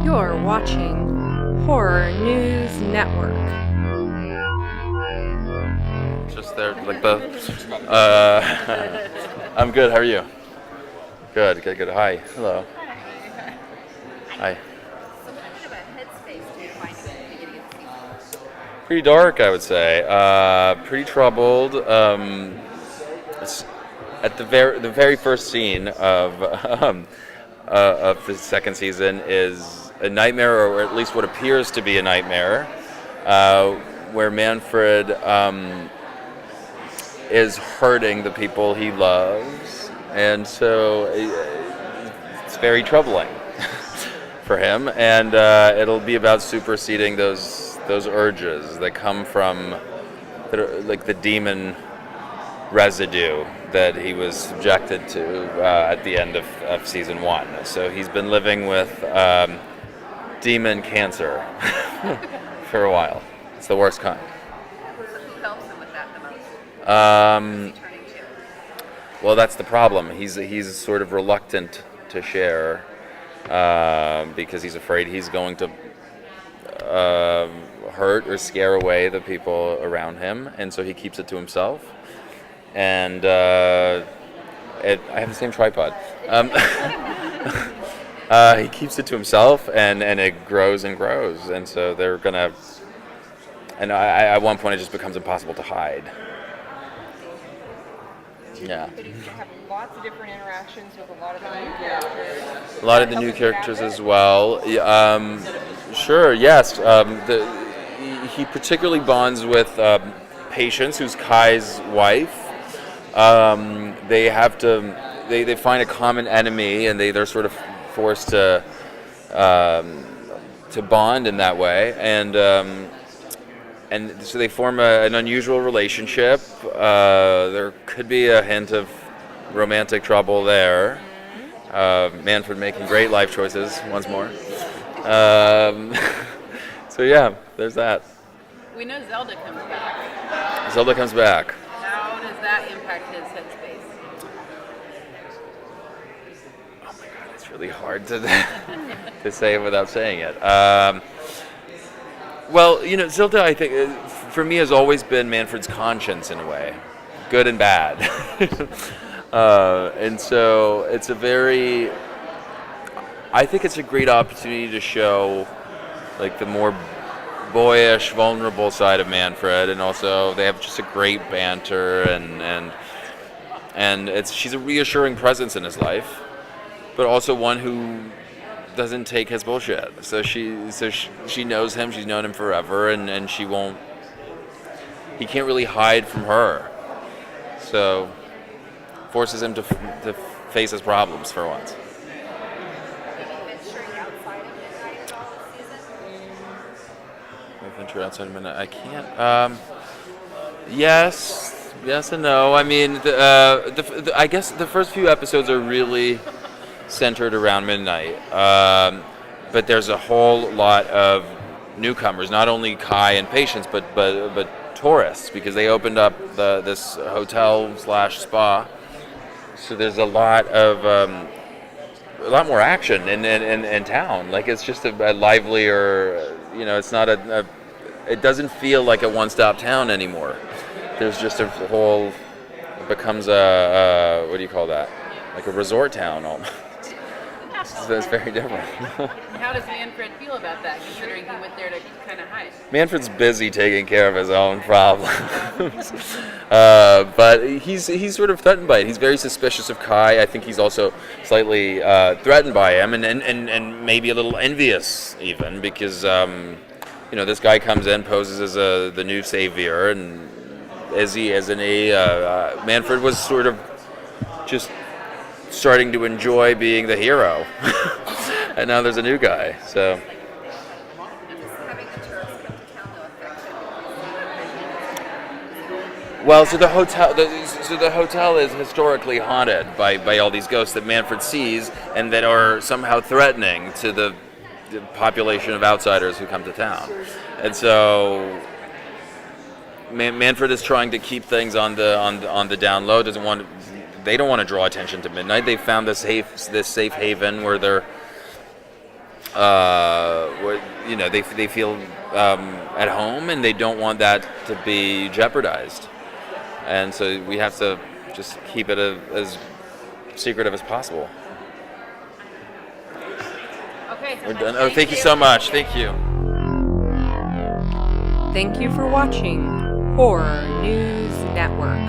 You're watching Horror News Network. Just there, like the. I'm good. How are you? Good. Hi. Hello. Hi. So what kind of a headspace do you find at the beginning of the season? Pretty dark, I would say. Pretty troubled. It's at the very first scene of the second season is a nightmare, or at least what appears to be a nightmare, where Manfred is hurting the people he loves, and so it's very troubling for him, and it'll be about superseding those urges that come from like the demon residue that he was subjected to at the end of season 1. So he's been living with demon cancer for a while. It's the worst kind. So who helps him with that the most? Who's he turning to? Well, that's the problem. He's sort of reluctant to share because he's afraid he's going to hurt or scare away the people around him, and so he keeps it to himself. And I have the same tripod. He keeps it to himself, and it grows and grows, and so they're gonna. And at one point, it just becomes impossible to hide. Yeah. But you have lots of different interactions with a lot of the new characters. A lot of the new characters as well. Sure. Yes. He particularly bonds with Patience, who's Kai's wife. They have to. They find a common enemy, and they're sort of forced to bond in that way, and so they form an unusual relationship. There could be a hint of romantic trouble there. Manfred making great life choices once more. So yeah, there's that. We know Zelda comes back. Zelda comes back. How does that impact his headspace? Oh my god, it's really hard to say it without saying it. Well, Zelda, I think, for me, has always been Manfred's conscience in a way, good and bad. And so it's I think it's a great opportunity to show, like, the more boyish, vulnerable side of Manfred, and also they have just a great banter, and she's a reassuring presence in his life, but also one who doesn't take his bullshit. So she knows him, she's known him forever, and he can't really hide from her. So forces him to face his problems for once. Venture outside of midnight. I can't. Yes and no. I mean, I guess the first few episodes are really centered around midnight, but there's a whole lot of newcomers, not only Kai and Patience, but tourists, because they opened up this hotel/spa. So there's a lot more action in town. Like, it's just a livelier. It's not it doesn't feel like a one-stop town anymore. There's just a whole. It becomes what do you call that? Like a resort town almost. So it's very different. How does Manfred feel about that, considering he went there to kind of hide? Manfred's busy taking care of his own problems, but he's sort of threatened by it. He's very suspicious of Kai. I think he's also slightly threatened by him, and maybe a little envious even, because this guy comes in, poses as the new savior, and Manfred was sort of just starting to enjoy being the hero, and now there's a new guy. So. Having the tourists come to town no affect him? Well, so the hotel is historically haunted by all these ghosts that Manfred sees, and that are somehow threatening to the population of outsiders who come to town. And so Manfred is trying to keep things on the down low. They don't want to draw attention to midnight. They found this safe haven where they're they feel at home, and they don't want that to be jeopardized. And so we have to just keep it as secretive as possible. Okay. We're done. Oh, thank you so much. Thank you. Thank you for watching Horror News Network.